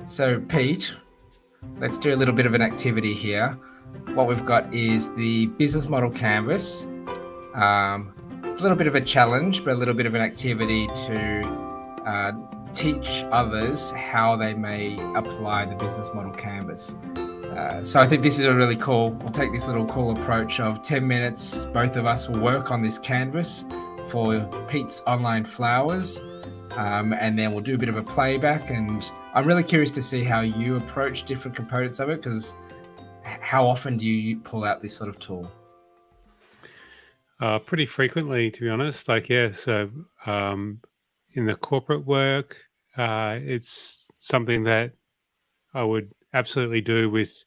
So, Pete, let's do a little bit of an activity here. What we've got is the business model canvas. It's a little bit of a challenge, but a little bit of an activity to teach others how they may apply the business model canvas. So I think this is a really cool, we'll take this little cool approach of 10 minutes. Both of us will work on this canvas for Pete's Online Flowers. And then we'll do a bit of a playback. And I'm really curious to see how you approach different components of it, because how often do you pull out this sort of tool? Pretty frequently, to be honest. So in the corporate work, it's something that I would absolutely do with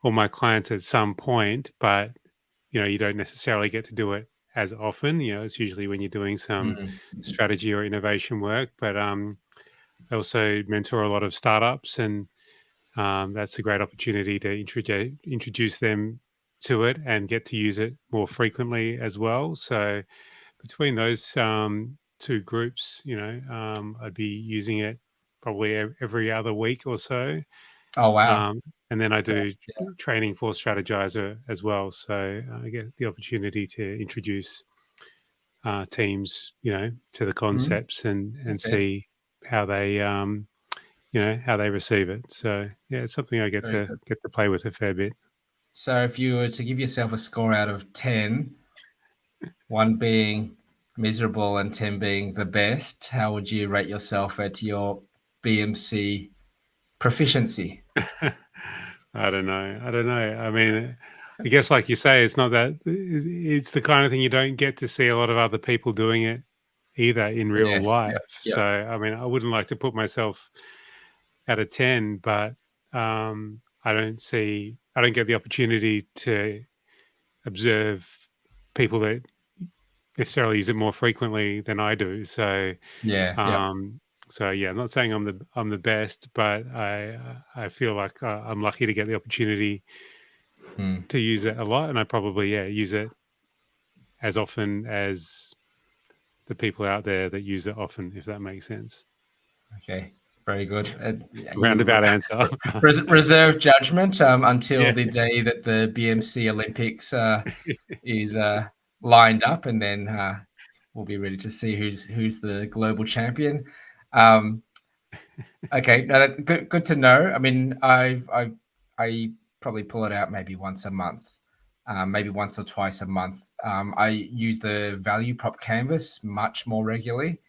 all my clients at some point, but you don't necessarily get to do it as often. It's usually when you're doing some Mm. strategy or innovation work. But I also mentor a lot of startups, and that's a great opportunity to introduce them to it and get to use it more frequently as well. So between those two groups, I'd be using it probably every other week or so. Oh, wow. And then I do Yeah. training for Strategizer as well. So I get the opportunity to introduce teams, to the Mm. concepts and Okay. see how they, how they receive it. So yeah, it's something I Very good. get to play with a fair bit. So if you were to give yourself a score out of 10, 1 being miserable and 10 being the best, how would you rate yourself at your BMC proficiency? I don't know. I don't know. I mean, I guess, like you say, it's not that. It's the kind of thing you don't get to see a lot of other people doing it either in real Yes. life. Yep. So, Yep. I mean, I wouldn't like to put myself at a 10, but I don't get the opportunity to observe people that necessarily use it more frequently than I do. So, Yeah. Yep. um, so yeah, I'm not saying I'm the best, but I feel like I'm lucky to get the opportunity Mm. to use it a lot, and I probably use it as often as the people out there that use it often, if that makes sense. Okay, very good. You Roundabout answer. reserve judgment until Yeah. the day that the BMC Olympics is lined up, and then we'll be ready to see who's the global champion. Um, okay, no, good to know. I mean, I probably pull it out maybe once a month, maybe once or twice a month. I use the value prop canvas much more regularly.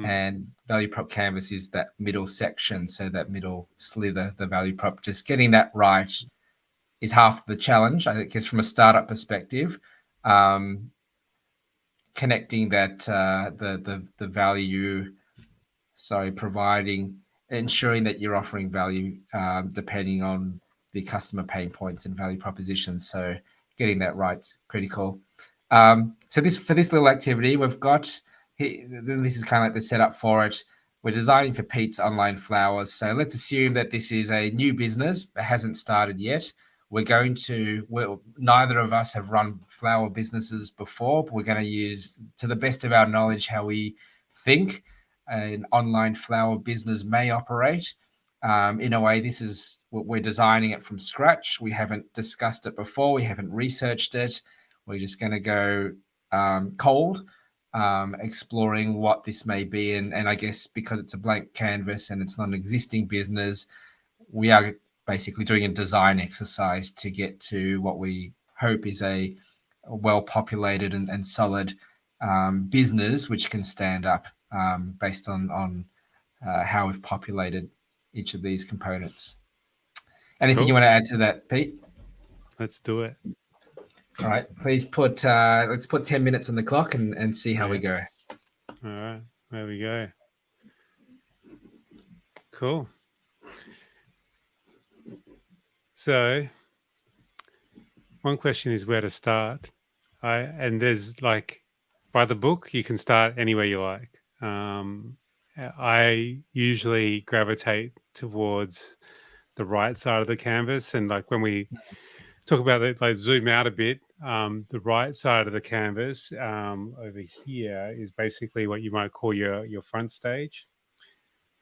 Mm. And value prop canvas is that middle section, so that middle slither, the value prop. Just getting that right is half the challenge, I guess, from a startup perspective. Um, Connecting that the value, sorry, providing, ensuring that you're offering value depending on the customer pain points and value propositions. So getting that right, critical. So for this little activity, we've got, this is kind of like the setup for it. We're designing for Pete's Online Flowers. So let's assume that this is a new business that hasn't started yet. Neither of us have run flower businesses before, but we're going to use, to the best of our knowledge, how we think an online flower business may operate. In a way, we're designing it from scratch. We haven't discussed it before. We haven't researched it. We're just going to go cold, exploring what this may be. And I guess because it's a blank canvas and it's not an existing business, we are basically doing a design exercise to get to what we hope is a well-populated and solid business which can stand up based on how we've populated each of these components. Anything you Cool. want to add to that, Pete? Let's do it. All right, please let's put 10 minutes on the clock and see how we Yeah. go. All right. There we go. Cool. So one question is where to start. And there's like, by the book, you can start anywhere you like. I usually gravitate towards the right side of the canvas, and like when we talk about it, like zoom out a bit, the right side of the canvas over here is basically what you might call your front stage.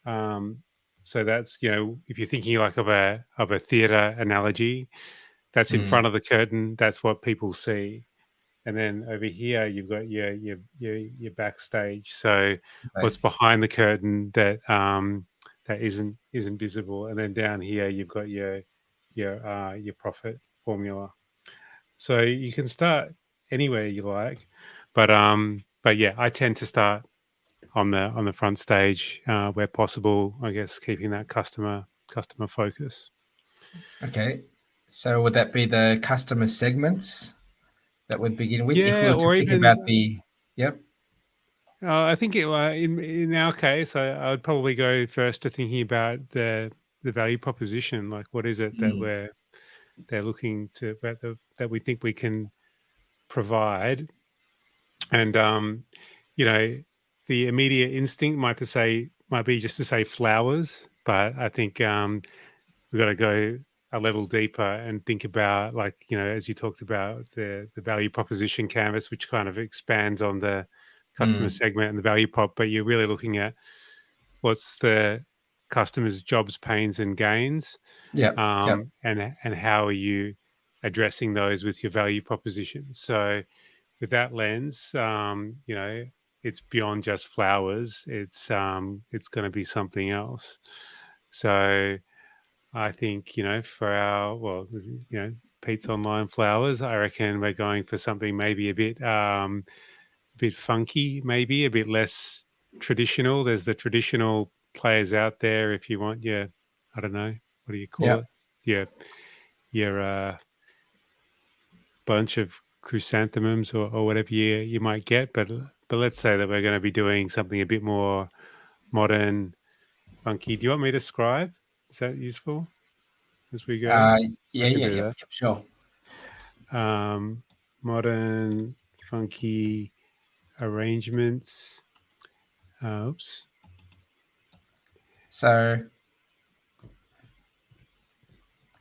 Um, So that's, if you're thinking like of a theater analogy, that's in front of the curtain. That's what people see. And then over here you've got your backstage. So Right. what's behind the curtain that isn't visible. And then down here you've got your profit formula. So you can start anywhere you like, but yeah, I tend to start on the front stage where possible. I guess keeping that customer focus. Okay. So would that be the customer segments that would begin with? If we Yeah, were to or think about even the, yep. I think in our case, I would probably go first to thinking about the value proposition. Like, what is it that Mm, they're looking to that we think we can provide, and the immediate instinct might be just to say flowers, but I think we've got to go a level deeper and think about, like, as you talked about, the value proposition canvas, which kind of expands on the customer mm, segment and the value prop, but you're really looking at what's the customer's jobs, pains, and gains, yep. Yep. and how are you addressing those with your value proposition. So with that lens, it's beyond just flowers. It's going to be something else. So I think, for Pete's Online Flowers, I reckon we're going for something maybe a bit funky, maybe a bit less traditional. There's the traditional players out there. If you want your, I don't know, what do you call Yep. it? Your bunch of chrysanthemums or whatever you might get. But let's say that we're going to be doing something a bit more modern, funky. Do you want me to scribe? Is that useful as we go? Uh, I yeah. can Yeah. do Yep. that. Yep. Sure. Modern, funky arrangements. Oops. So,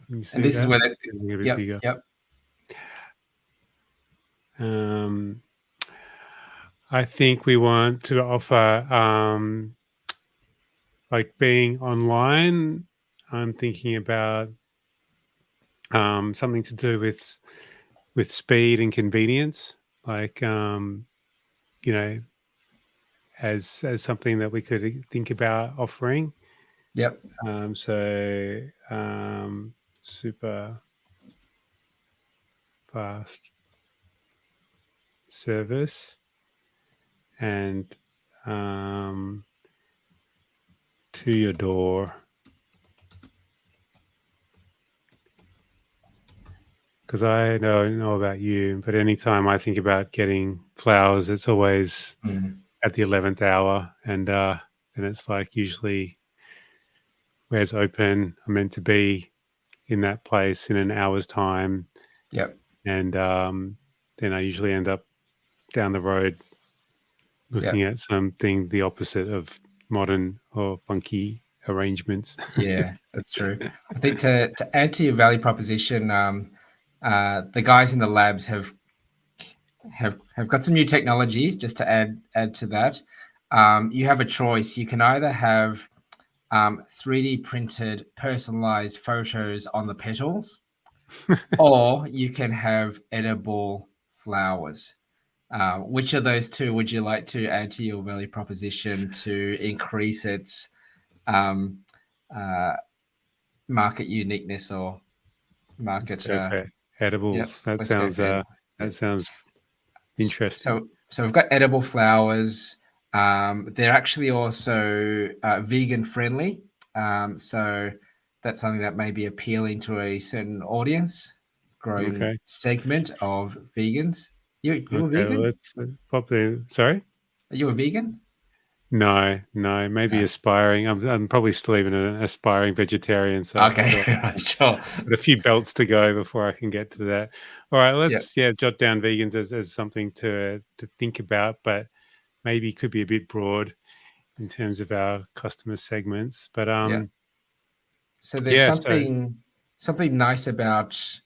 Can you and see this is that? where the, Getting a bit yep. bigger. Yep. Um, I think we want to offer, like being online. I'm thinking about something to do with speed and convenience, like you know, as something that we could think about offering. Yep. Super fast service and to your door. Because I don't know about you, but anytime I think about getting flowers, it's always Mm, at the 11th hour, and it's like usually where's open. I'm meant to be in that place in an hour's time, yep. and then I usually end up down the road looking Yep. at something the opposite of modern or funky arrangements. Yeah, that's true. I think to add to your value proposition, the guys in the labs have got some new technology. Just to add to that, you have a choice. You can either have 3D printed personalized photos on the petals, or you can have edible flowers. Which of those two would you like to add to your value proposition to increase its um, uh, market uniqueness or Let's market? go for Yep, edibles. That let's go sounds for edible. Yep. interesting. So we've got edible flowers. They're actually also vegan friendly. So that's something that may be appealing to a certain audience, growing Okay. segment of vegans. You a Okay. Well, vegan? let's probably. Sorry. Are you a vegan? No, no, maybe No. aspiring. I'm probably still even an aspiring vegetarian, so I've Okay, got right, sure. a few belts to go before I can get to that. All right, Yeah, let's jot down vegans as something to think about, but maybe could be a bit broad in terms of our customer segments. But yeah. So there's yeah, so something nice about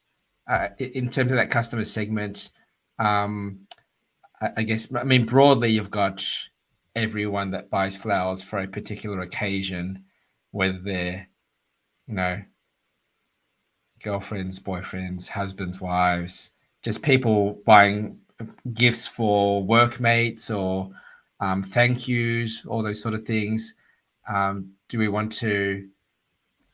in terms of that customer segment. Um, I guess I mean broadly, you've got everyone that buys flowers for a particular occasion, whether they're, you know, girlfriends, boyfriends, husbands, wives, just people buying gifts for workmates or thank yous, all those sort of things. Do we want to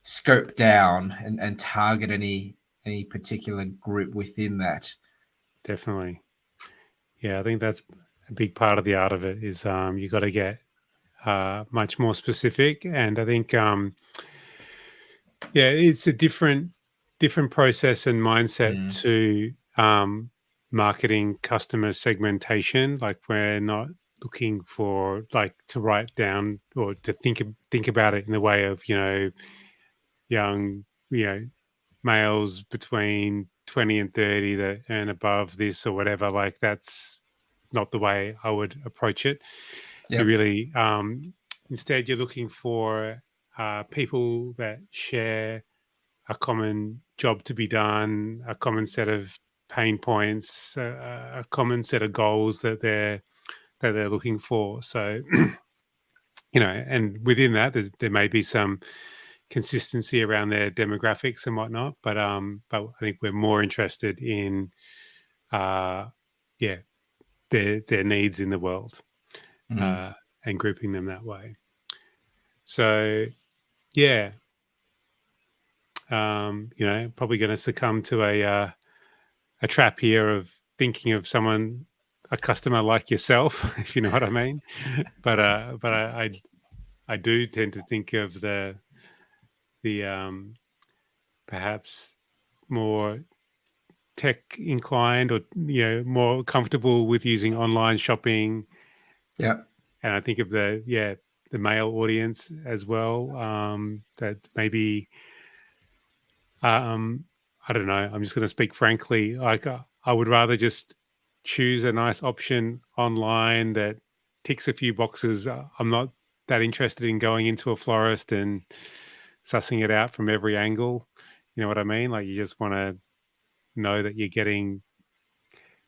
scope down and target any particular group within that? Definitely. Yeah, I think that's a big part of the art of it is you got to get much more specific. And I think, yeah, it's a different process and mindset Mm. to marketing customer segmentation. Like we're not looking for like to write down or to think about it in the way of young males between 20 and 30 that earn above this or whatever. Like that's not the way I would approach it. You Yep. really instead you're looking for people that share a common job to be done, a common set of pain points, a common set of goals that they're looking for. So and within that, there may be some consistency around their demographics and whatnot, but I think we're more interested in yeah their needs in the world Mm. uh, and grouping them that way. So yeah, probably going to succumb to a trap here of thinking of someone, a customer like yourself, if you know what I mean. But I do tend to think of the perhaps more tech inclined or more comfortable with using online shopping, Yep. and I think of the male audience as well. That maybe um, I don't know. I'm just going to speak frankly. Like I would rather just choose a nice option online that ticks a few boxes. I'm not that interested in going into a florist and sussing it out from every angle. You know what I mean? Like you just want to know that you're getting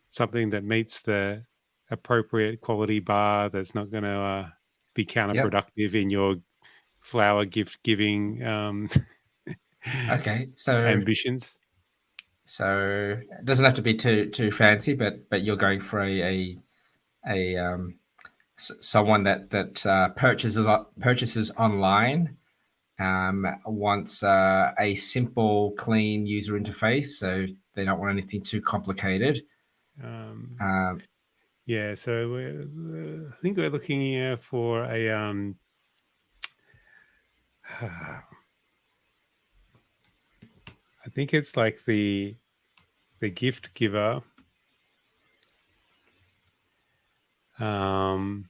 something that meets the appropriate quality bar that's not going to be Yep. counterproductive in your flower gift giving Okay. So ambitions. it doesn't have to be too fancy, but you're going for a someone that purchases online, wants a simple, clean user interface, so they don't want anything too complicated. Um, Um, yeah, so I think we're looking here for a. I think it's like the gift giver. I'm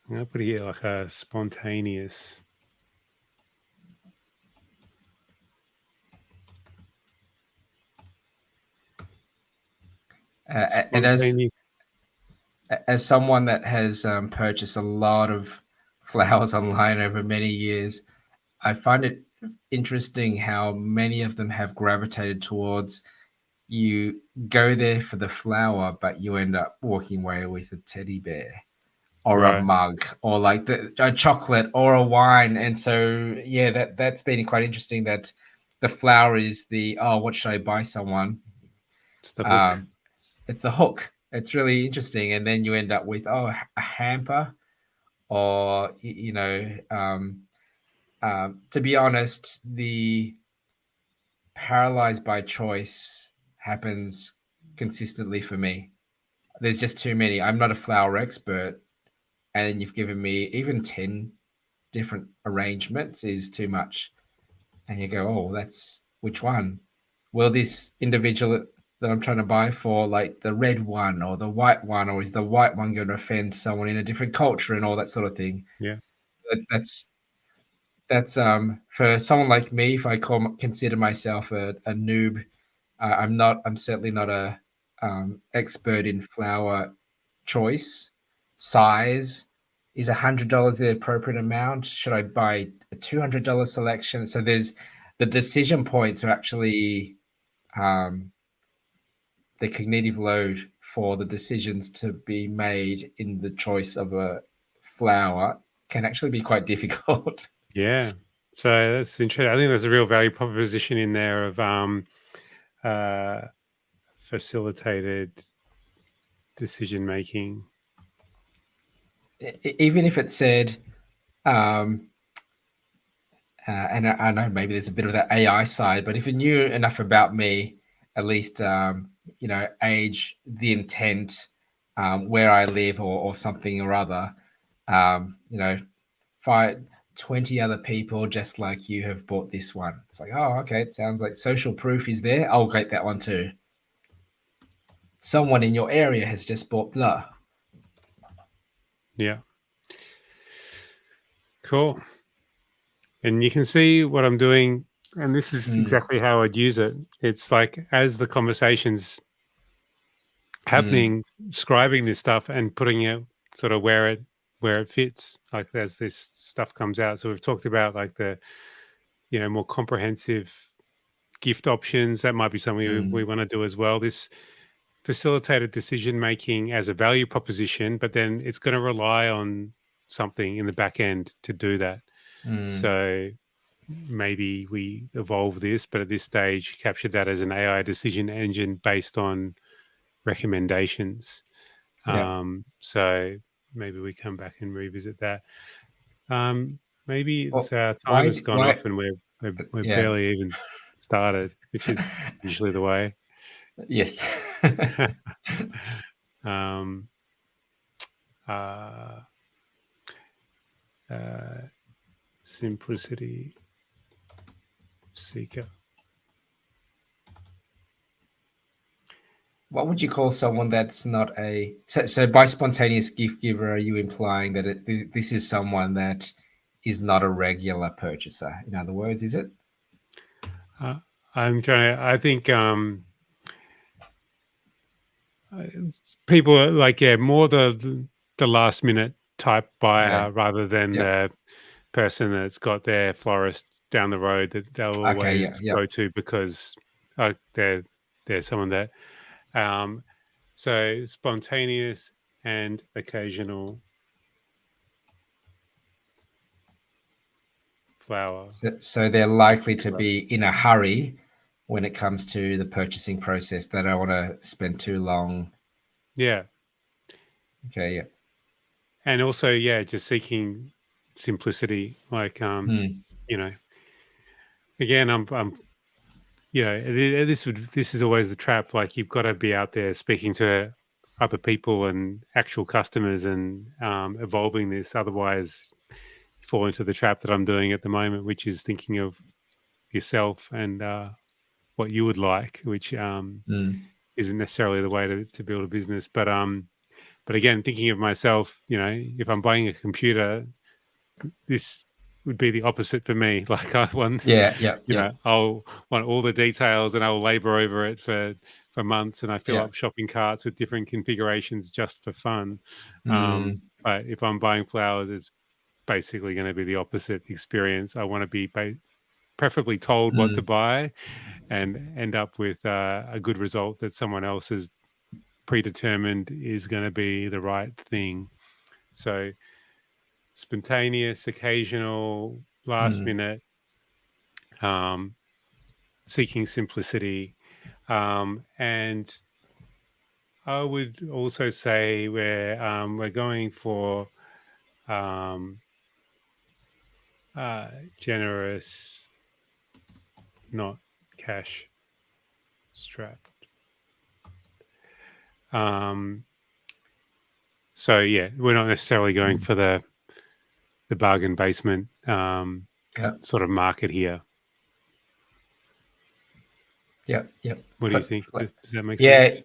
gonna put here like a spontaneous. and Spontaneous. as someone that has purchased a lot of flowers online over many years, I find it interesting how many of them have gravitated towards you go there for the flower, but you end up walking away with a teddy bear or a Right. mug or like a chocolate or a wine. And so, yeah, that's been quite interesting that the flower is the, oh, what should I buy someone? It's the hook. Um, it's the hook. It's really interesting. And then you end up with, oh, a hamper or, to be honest, the paralyzed by choice happens consistently for me. There's just too many. I'm not a flower expert, and you've given me even 10 different arrangements is too much. And you go, oh, that's which one? Will this individual that I'm trying to buy for like the red one or the white one, or is the white one going to offend someone in a different culture and all that sort of thing? Yeah. That's for someone like me, if I consider myself a noob, I'm certainly not a expert in flower choice. Size, is $100 the appropriate amount? Should I buy a $200 selection? So there's the decision points are actually um, the cognitive load for the decisions to be made in the choice of a flower. can actually be quite difficult. Yeah. So that's interesting. I think there's a real value proposition in there of uh, facilitated decision making. Even if it said, um, and I know maybe there's a bit of that AI side, but if it knew enough about me, at least age, the intent, where I live, or something or other, five, 20 other people just like you have bought this one. It's like, oh, okay, it sounds like social proof is there. I'll get that one too. Someone in your area has just bought blah. Yeah. Cool. And you can see what I'm doing. And this is exactly how I'd use it. It's like as the conversation's happening, scribing this stuff and putting it sort of where it fits, like as this stuff comes out. So we've talked about like the more comprehensive gift options. That might be something we want to do as well. This facilitated decision making as a value proposition, but then it's going to rely on something in the back end to do that. So maybe we evolve this, but at this stage capture that as an AI decision engine based on recommendations. Yeah. So maybe we come back and revisit that. Maybe Well, our time has why? gone Why? off and we're Yeah. barely even started, which is usually the way. Yes. um, uh, Simplicity seeker. What would you call someone that's not a so by spontaneous gift giver? Are you implying that this is someone that is not a regular purchaser? In other words, is it? I'm trying to. I think people are like more the last minute type buyer Okay. rather than Yep. the person that's got their florist down the road that they'll Okay. always Yeah. go Yep. to because they're someone that so spontaneous and occasional flower. So they're likely to be in a hurry when it comes to the purchasing process. They don't want to spend too long. Yeah. Okay. Yeah. And also, yeah, just seeking simplicity. Like, you know, again, this is always the trap. Like, you've got to be out there speaking to other people and actual customers and evolving this. Otherwise, you fall into the trap that I'm doing at the moment, which is thinking of yourself and what you would like, which isn't necessarily the way to build a business. But again, thinking of myself, if I'm buying a computer, this would be the opposite for me. Like I want, Yeah. Yep. Yep. I'll want all the details and I'll labor over it for months, and I fill Yep. up shopping carts with different configurations just for fun. But if I'm buying flowers, it's basically going to be the opposite experience. I want to be preferably told what to buy and end up with a good result that someone else has predetermined is going to be the right thing. So spontaneous, occasional, last minute, seeking simplicity. And I would also say we're going for generous, not cash strapped. So yeah, we're not necessarily going for the bargain basement Yep. sort of market here. Yep. Yep. What do you think? Does that make sense? Yeah.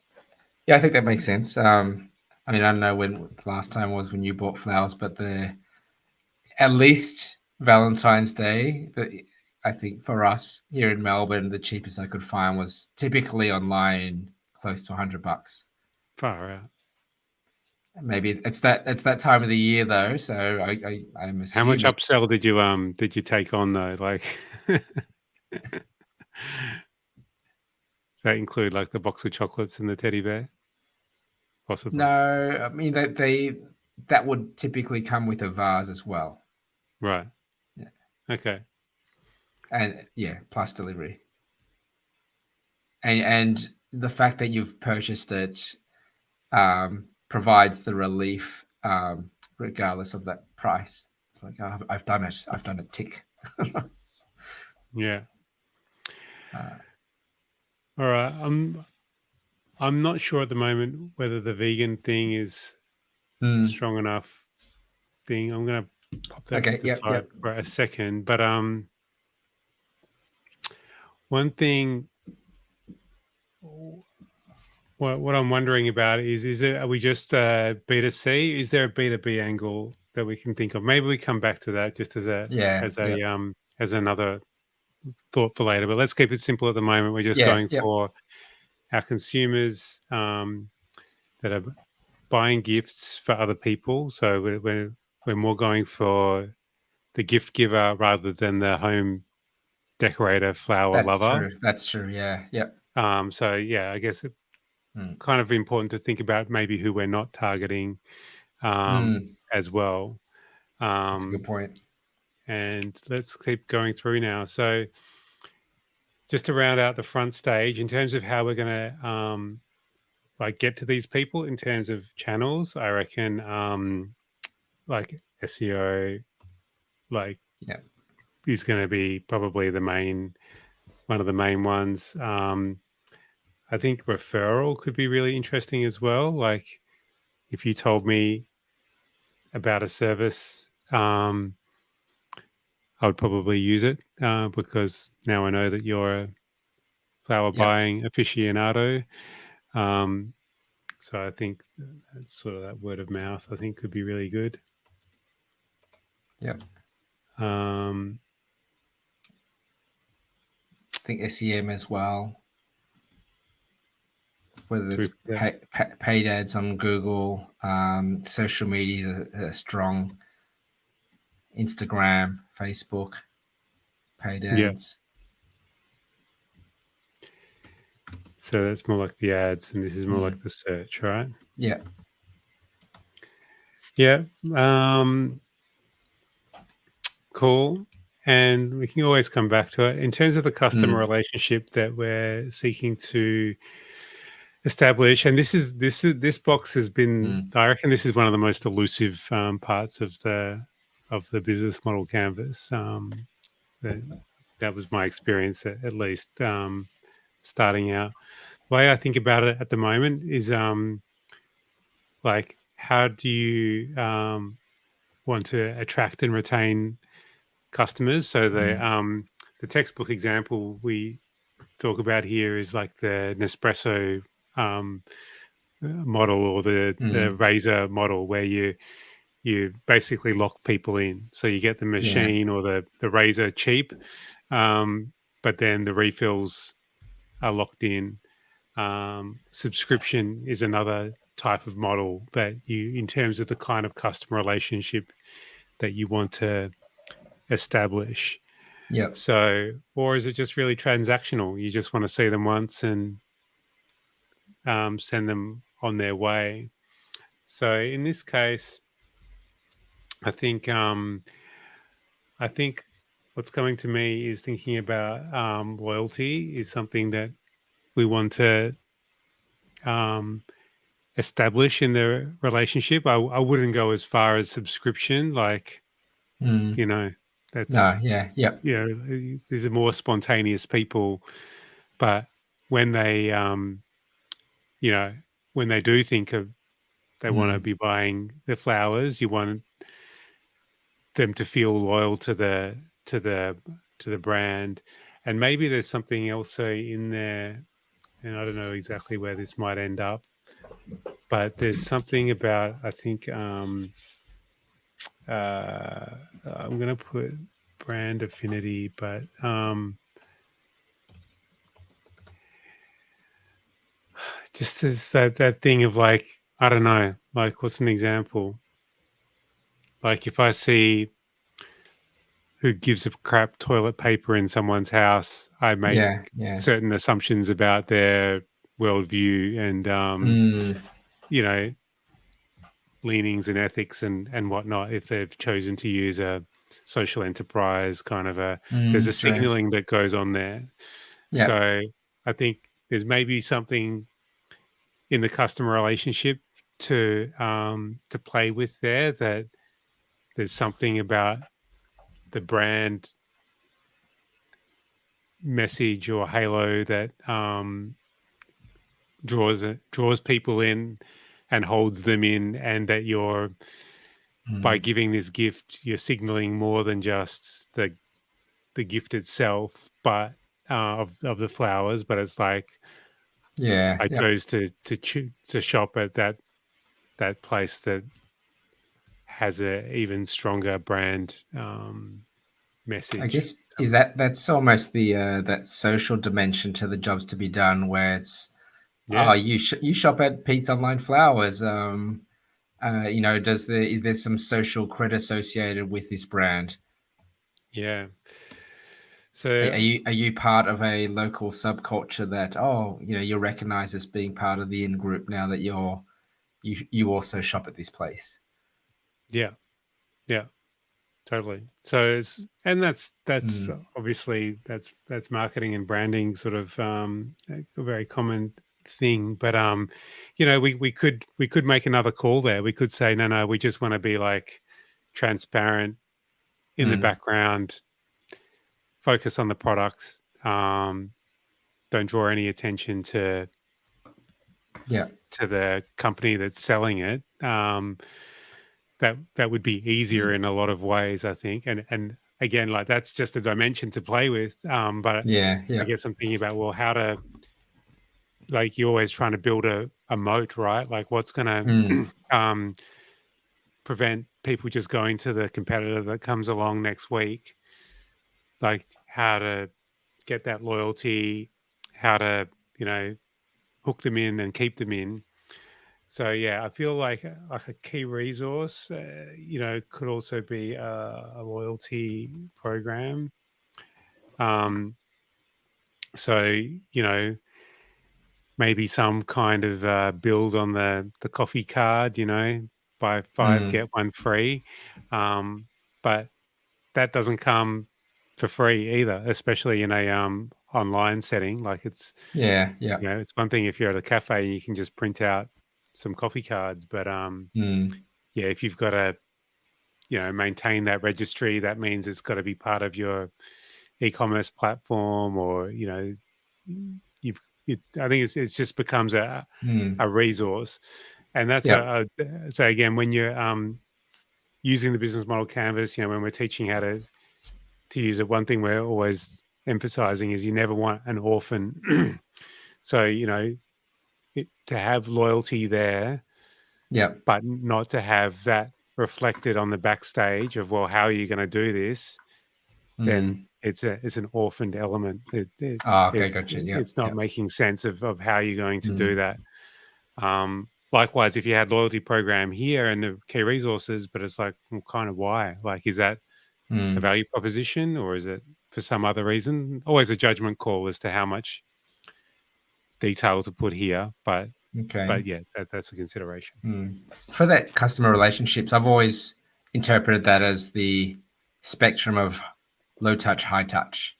Yeah, I think that makes sense. I mean, I don't know when the last time was when you bought flowers, but at least Valentine's Day, I think for us here in Melbourne, the cheapest I could find was typically online close to $100. Far out. Maybe it's that time of the year though, so I'm How much assuming. upsell did you take on though? Like, does that include like the box of chocolates and the teddy bear? Possibly. No, I mean they that would typically come with a vase as well. Right. Yeah. Okay. And yeah, plus delivery. And the fact that you've purchased it provides the relief regardless of that price. It's like, oh, I've done it. I've done a tick. Yeah. uh, All right. I'm not sure at the moment whether the vegan thing is a mm, strong enough thing. I'm gonna pop that to okay. the Yep. side Yep. for a second. But one thing what I'm wondering about is it, are we just B2C? Is there a B2B angle that we can think of? Maybe we come back to that just Yeah. Yep. as another thought for later. But let's keep it simple at the moment. We're just Yeah. going Yep. for our consumers that are buying gifts for other people. So we're more going for the gift giver rather than the home decorator, flower That's lover. true. That's true. Yeah. Yep. So yeah, I guess it's Mm. kind of important to think about maybe who we're not targeting Mm. as well. That's a good Um, point. and let's keep going through now. So just to round out the front stage, in terms of how we're going to like get to these people in terms of channels, I reckon like SEO, like Yeah. is going to be probably one of the main ones. I think referral could be really interesting as well. Like if you told me about a service, I would probably use it because now I know that you're a flower Yep. buying aficionado. Um, so I think that's sort of that word of mouth, I think could be really good. Yep. Um, I think SEM as well, whether it's yeah, paid ads on Google, social media are strong, Instagram, Facebook, paid yeah. ads. So that's more like the ads, and this is more like Mm. the search, right? Yeah. Yeah. Cool. And we can always come back to it. In terms of the customer Mm. relationship that we're seeking to establish, and this box has been, Mm. I reckon this is one of the most elusive parts of the business model canvas. That, that was my experience at least starting out. The way I think about it at the moment is like how do you want to attract and retain customers? So Mm. the textbook example we talk about here is like the Nespresso model or the Mm. razor model where you basically lock people in. So you get the Yeah. machine or the razor cheap, but then the refills are locked in. Subscription is another type of model that you, in terms of the kind of customer relationship that you want to establish. Yep. So, or is it just really transactional? You just want to see them once and send them on their way. So, in this case, I think I think what's coming to me is thinking about loyalty is something that we want to um, establish in the relationship. I wouldn't go as far as subscription, like Mm. you know, that's No. Yeah. Yep. these are more spontaneous people, but when they you know when they do think of they want to Mm. be buying the flowers, you want them to feel loyal to the to the brand, and maybe there's something else in there, and I don't know exactly where this might end up, but there's something about I think I'm going to put brand affinity, but just as that thing of like I don't know, like what's an example? Like if I see who gives a crap toilet paper in someone's house, I make Yeah. Yeah. certain assumptions about their worldview, and Mm. you know, leanings and ethics and whatnot if they've chosen to use a social enterprise kind of there's a True. signaling that goes on there. Yeah. So I think there's maybe something in the customer relationship to play with there, that there's something about the brand message or halo that draws people in and holds them in, and that you're, by Mm. giving this gift, you're signaling more than just the gift itself, but of the flowers. But it's like, Yeah. I Yep. chose to shop at that place that has a even stronger brand I message. guess is that's almost the that social dimension to the jobs to be done, where it's oh, Yeah, you shop at Pete's Online Flowers. You know, is there some social credit associated with this brand? yeah. Are So you part of a local subculture that, oh, you know, you're recognized as being part of the in group now that you also shop at this place? yeah, yeah. Totally. So that's Mm, obviously that's marketing and branding, sort of a very common thing. But we could make another call there. We could say, no, we just want to be like transparent in the mm, background, focus on the products, don't draw any attention yeah. to the company that's selling it. That would be easier Mm, in a lot of ways, I think. And again, like, that's just a dimension to play with. But yeah. I Yeah. guess I'm thinking about, well, how to, like, you're always trying to build a moat, right? Like, what's going Mm, to prevent people just going to the competitor that comes along next week? Like, how to get that loyalty, how to, you know, hook them in and keep them in. So yeah, I feel like a key resource, could also be a loyalty program. Um, so maybe some kind of build on the coffee card. Buy five mm, get one free, but that doesn't come for free either, especially in a online setting. Like, it's yeah. Yeah. it's one thing if you're at a cafe and you can just print out some coffee cards, but Mm, yeah, if you've got to maintain that registry, that means it's got to be part of your e-commerce platform, or you've I think it's just becomes mm, a resource. And that's yeah. so again, when you're using the business model canvas, when we're teaching how to use it, one thing we're always emphasizing is you never want an orphan. So to have loyalty there, Yeah. but not to have that reflected on the backstage of, well, how are you going to do this? Then Mm. it's an orphaned element. Oh, okay. It's Gotcha. Yeah. it's not Yeah. making sense of how you're going to do Mm, that. Likewise, if you had loyalty program here and the key resources, but it's like, well, kind of why? Like, is that a mm, value proposition, or is it for some other reason? Always a judgment call as to how much detail to put here, but okay. yeah, that's a consideration. Mm. For that customer relationships, I've always interpreted that as the spectrum of low touch, high touch.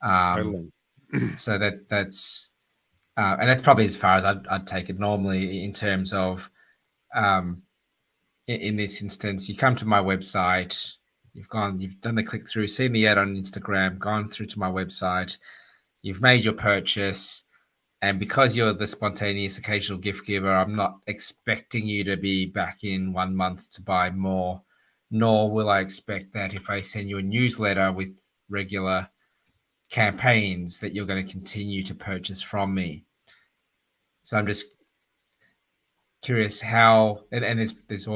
Um, Totally. so and that's probably as far as I'd take it normally in terms of um, in this instance, you come to my website, you've done the click through, seen the ad on Instagram, gone through to my website, you've made your purchase. And because you're the spontaneous occasional gift giver, I'm not expecting you to be back in 1 month to buy more, nor will I expect that if I send you a newsletter with regular campaigns that you're going to continue to purchase from me. So I'm just curious how, and there's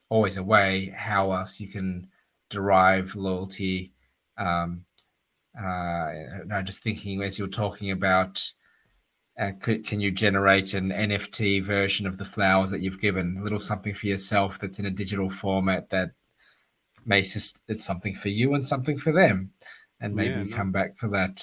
always a way how else you can derive loyalty. Um, I'm just thinking as you're talking about, can you generate an NFT version of the flowers that you've given? A little something for yourself that's in a digital format that makes it's something for you and something for them, and maybe Yeah, we come nice. back for that.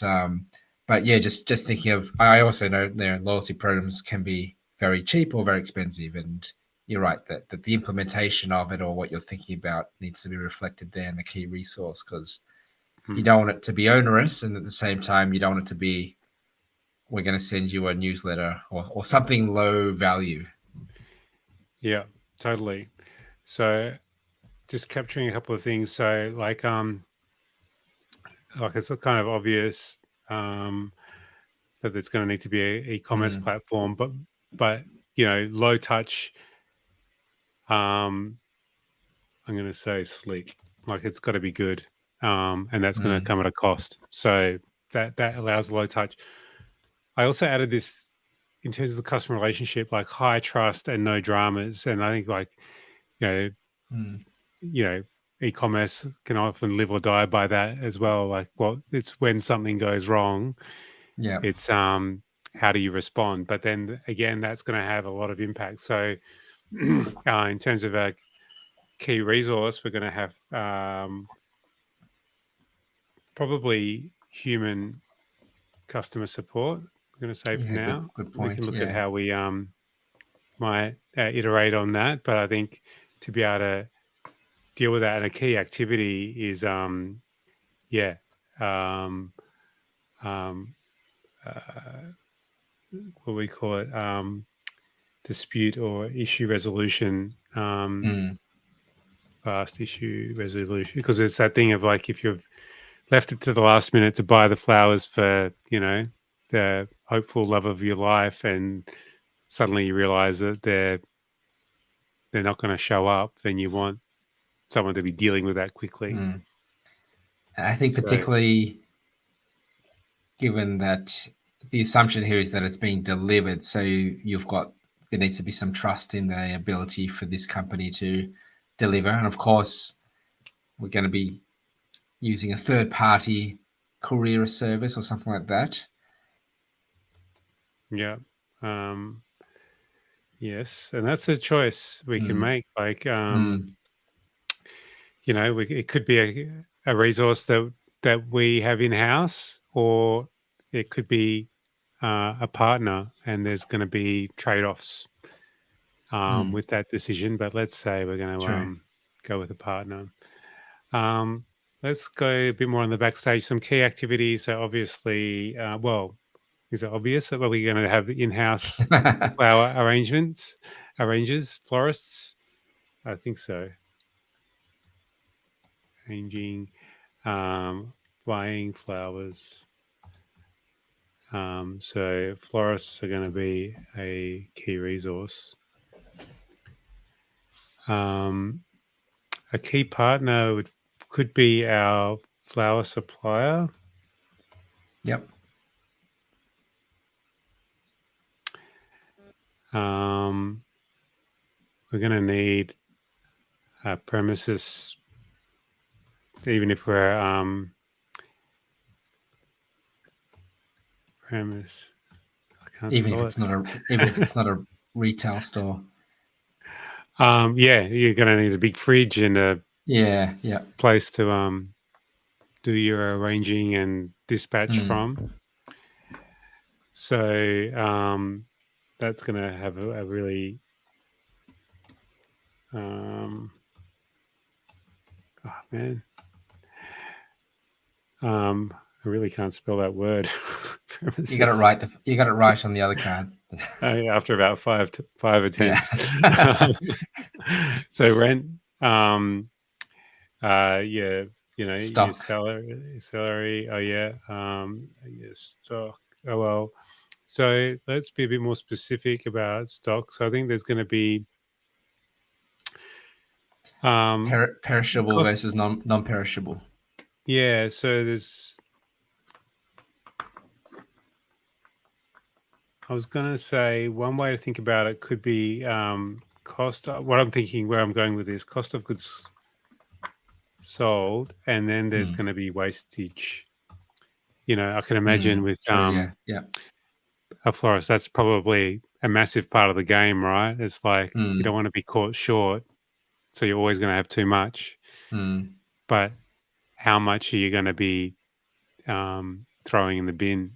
But yeah, just thinking of. I also know their loyalty programs can be very cheap or very expensive, and you're right that the implementation of it or what you're thinking about needs to be reflected there in the key resource, because you don't want it to be onerous, and at the same time you don't want it to be, we're going to send you a newsletter or something low value. Yeah, totally. So just capturing a couple of things. So like it's kind of obvious that there's going to need to be an e-commerce platform, but low touch. I'm going to say sleek. Like it's got to be good, and that's going to come at a cost. So that allows low touch. I also added this in terms of the customer relationship, like high trust and no dramas. And I think like you know you know, e-commerce can often live or die by that as well. Like, well, it's when something goes wrong, Yeah. it's how do you respond? But then again, that's going to have a lot of impact. So, in terms of a key resource, we're going to have probably human customer support. We're going to say for Yeah, now. good We can point. look at Yeah. how we might iterate on that. But I think to be able to deal with that, and a key activity is yeah. Um, um, what we call it, dispute or issue resolution, fast issue resolution, because it's that thing of like if you've left it to the last minute to buy the flowers for the hopeful love of your life, and suddenly you realize that they're not going to show up, then you want someone to be dealing with that quickly. And I think So particularly given that the assumption here is that it's being delivered, so you've got, there needs to be some trust in the ability for this company to deliver. And of course, we're going to be using a third party courier service or something like that. yeah, yes, and that's a choice we can make. Like it could be a resource that we have in house, or it could be a partner, and there's going to be trade offs with that decision. But let's say we're going to True. go with a partner. Let's go a bit more on the backstage. Some key activities. So obviously, is it obvious that we're going to have in-house flower arrangers, florists? I think so. Arranging, buying flowers. So florists are going to be a key resource. A key partner could be our flower supplier. Yep. We're going to need a premises, even if we're premise. I can't Even if spell it's not a retail store. Yeah, you're going to need a big fridge and a Yeah. place to do your arranging and dispatch from. So that's going to have a really oh man, I really can't spell that word. You got it right. You got it right on the other card. After about five attempts. Yeah. So rent, yeah, your Stock. salary. Oh yeah, stock. Oh well. So let's be a bit more specific about stock. So I think there's going to be Perishable cost. versus non-perishable. Yeah. So I was going to say one way to think about it could be cost. What I'm thinking, where I'm going with this, cost of goods sold, and then there's going to be wastage. I can imagine with True. Yeah. a florist, that's probably a massive part of the game, right? It's like you don't want to be caught short, so you're always going to have too much. But how much are you going to be throwing in the bin?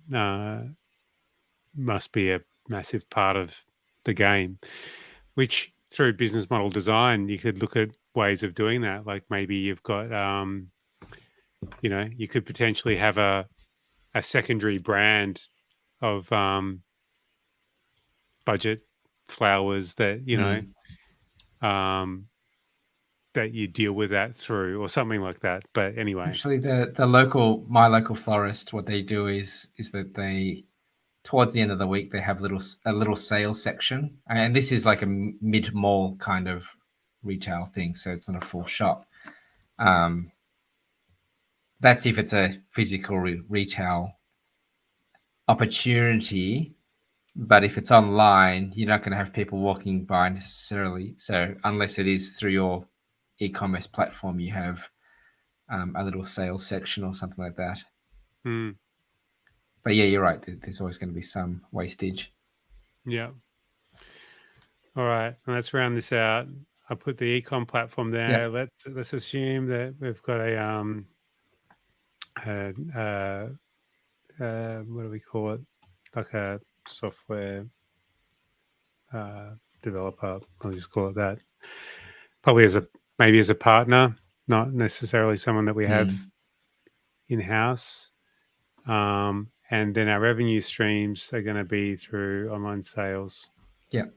Must be a massive part of the game, which through business model design, you could look at ways of doing that. Like maybe you've got, you could potentially have a secondary brand of budget flowers that, Mm. um, that you deal with that through or something like that. But anyway, Actually, my local florist, what they do is that they, towards the end of the week, they have a little sales section, and this is like a mid mall kind of retail thing, so it's not a full shop. That's if it's a physical retail opportunity. But if it's online, you're not going to have people walking by necessarily. So unless it is through your e-commerce platform, you have a little sales section or something like that. mm, But yeah, you're right. There's always going to be some wastage. yeah. All right, and let's round this out. I put the ecom platform there. Yep. Let's assume that we've got a what do we call it? Like a software developer. I'll just call it that. Probably maybe as a partner, not necessarily someone that we have in house. And then our revenue streams are going to be through online sales. Yep.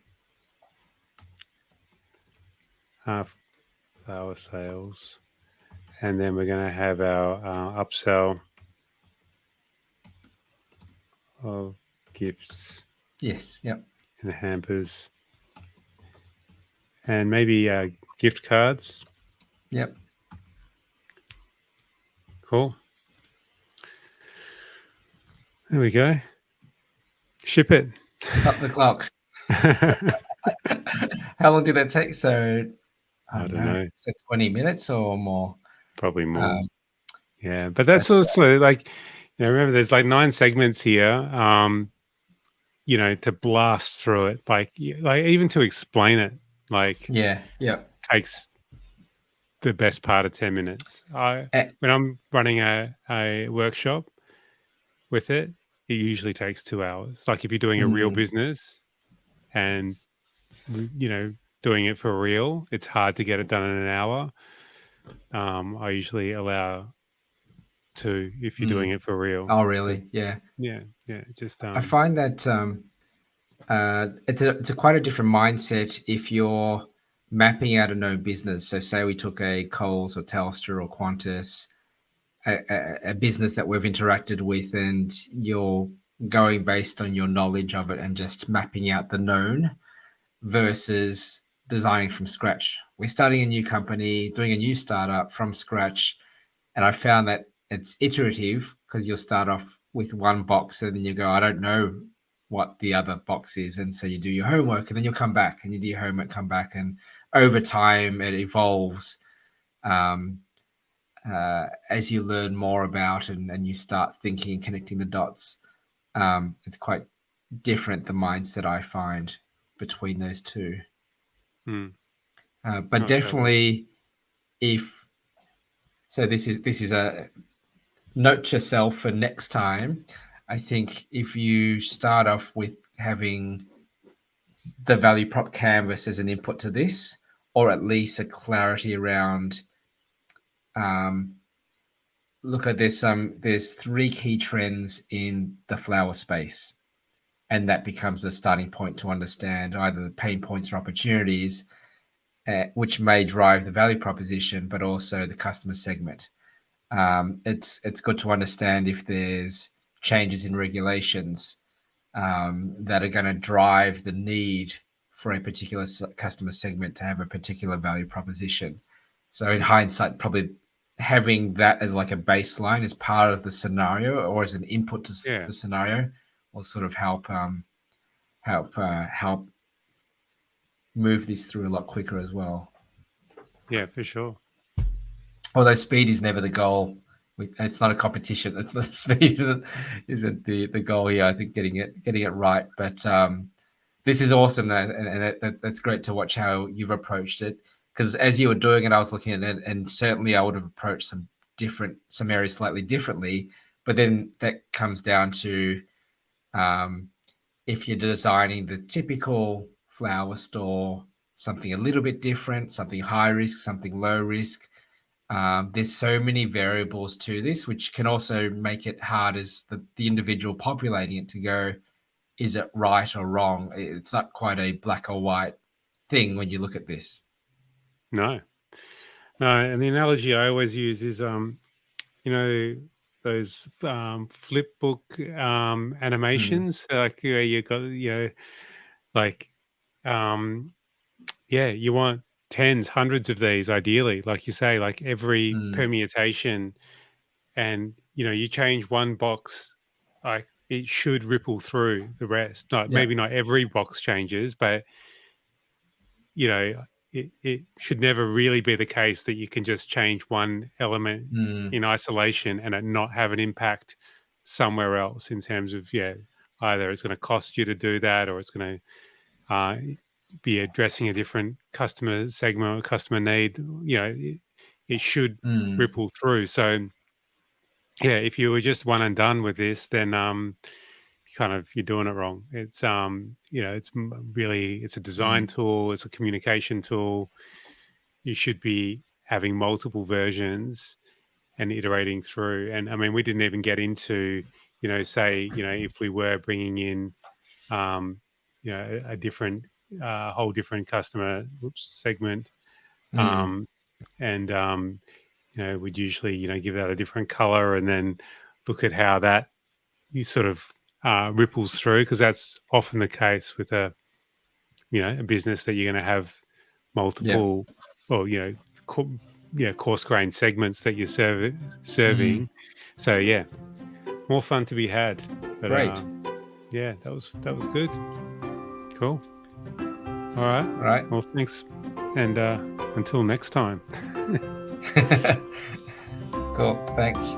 Flower sales, and then we're going to have our upsell of gifts. Yes. Yep. And hampers, and maybe gift cards. Yep. Cool. There we go. Ship it. Stop the clock. How long did that take? So I don't know. Is it 20 minutes or more? Probably more. Yeah, but that's also like, remember there's like 9 segments here. To blast through it, like even to explain it, like takes the best part of 10 minutes. When I'm running a workshop with it, it usually takes 2 hours. Like if you're doing a real business and doing it for real, it's hard to get it done in an hour. I usually allow 2 if you're doing it for real. Oh, really? Yeah. Just I find that it's a quite a different mindset if you're mapping out a known business. So say we took a Coles or Telstra or Qantas, a business that we've interacted with, and you're going based on your knowledge of it and just mapping out the known versus designing from scratch. We're starting a new company, doing a new startup from scratch. And I found that it's iterative because you'll start off with one box and then you go, I don't know what the other box is. And so you do your homework and then you'll come back and you do your homework, come back. And over time, it evolves as you learn more about and you start thinking and connecting the dots. It's quite different, the mindset I find between those two. But definitely this is a note to self for next time. I think if you start off with having the value prop canvas as an input to this, or at least a clarity around, look at there's 3 key trends in the flower space, and that becomes a starting point to understand either the pain points or opportunities, which may drive the value proposition, but also the customer segment. It's good to understand if there's changes in regulations that are going to drive the need for a particular customer segment to have a particular value proposition. So in hindsight, probably having that as like a baseline as part of the scenario or as an input to the scenario will sort of help move this through a lot quicker as well. Yeah, for sure. Although speed is never the goal. It's not a competition. It's not speed isn't the goal here. I think getting it right. But this is awesome, and that's great to watch how you've approached it. Because as you were doing it, I was looking at it, and certainly I would have approached some areas slightly differently. But then that comes down to if you're designing the typical flower store something a little bit different, something high risk, something low risk. There's so many variables to this, which can also make it hard as the individual populating it to go, is it right or wrong? It's not quite a black or white thing when you look at this. No, no. And the analogy I always use is, you know, those flip book animations, like where you got, like, um, yeah, you want tens, hundreds of these ideally, like you say, like every Mm, permutation, and you change one box, like it should ripple through the rest. Not yeah. maybe not every box changes, but it should never really be the case that you can just change one element Mm, in isolation and it not have an impact somewhere else in terms of, either it's going to cost you to do that, or it's going to be addressing a different customer segment or customer need. It should mm, ripple through. So yeah, if you were just one and done with this, then kind of you're doing it wrong. It's a design mm, tool, it's a communication tool. You should be having multiple versions and iterating through. And I mean, we didn't even get into, say, if we were bringing in, um, a different, whole different customer segment, mm, um, and we'd usually, give that a different color and then look at how that you sort of ripples through, because that's often the case with a business that you're going to have yeah. multiple, or coarse grain segments that you're Mm, serving. So yeah, more fun to be had. But great. yeah, that was good. Cool. All right. All right. Well, thanks, and until next time. Cool. Thanks.